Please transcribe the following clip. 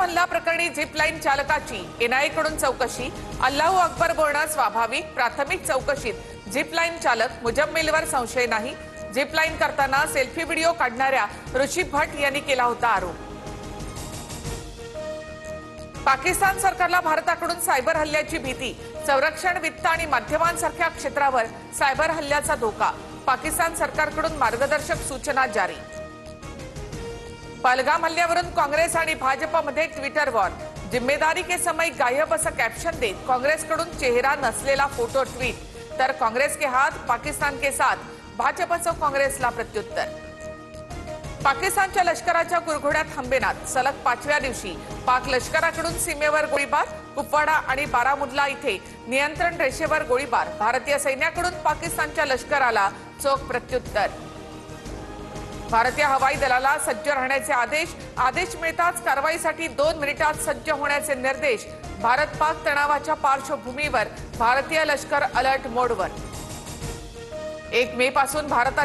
हल्ला प्रकरणी zip line चालकाची एनआयएकडून चौकशी। अल्लाहू अकबर बोलणं स्वाभाविक। प्राथमिक चौकशीत झिप लाईन चालक मुजम्मिलवर संशय नाही। झिप लाईन करताना सेल्फी व्हिडिओ काढणाऱ्या ऋषी भट यांनी केला होता आरोप। पाकिस्तान सरकारला भारताकडून सायबर हल्ल्याची भीती। संरक्षण, वित्त आणि माध्यमांसारख्या क्षेत्रावर सायबर हल्ल्याचा धोका। पाकिस्तान सरकारकडून मार्गदर्शक सूचना जारी। पहलगाम हल्ल्यावरून काँग्रेस आणि भाजपमध्ये ट्विटर वॉर। जिम्मेदारी के समय गायब असं कॅप्शन देत काँग्रेसकडून चेहरा नसलेला फोटो ट्विट। तर काँग्रेस के हाथ पाकिस्तान के साथ, भाजपचं काँग्रेसला प्रत्युत्तर। पाकिस्तानच्या लष्कराच्या कुरघोड्यात हंबेनाथ। सलग 5व्या दिवशी पाक लष्कराकडून सीमेवर गोळीबार। कुपवाडा आणि बारामुल्ला इथे नियंत्रण रेषेवर गोळीबार। भारतीय सैन्याकडून पाकिस्तानच्या लष्कराला चोख प्रत्युत्तर। भारतीय हवाई दलाला सज्ज राहण्याचे आदेश मिळताच कारवाईसाठी 2 मिनिटात सज्ज होण्याचे निर्देश। भारत पाक तणावाच्या पार्श्वभूमीवर भारतीय लष्कर अलर्ट मोडवर। 1 मे पासून भारतात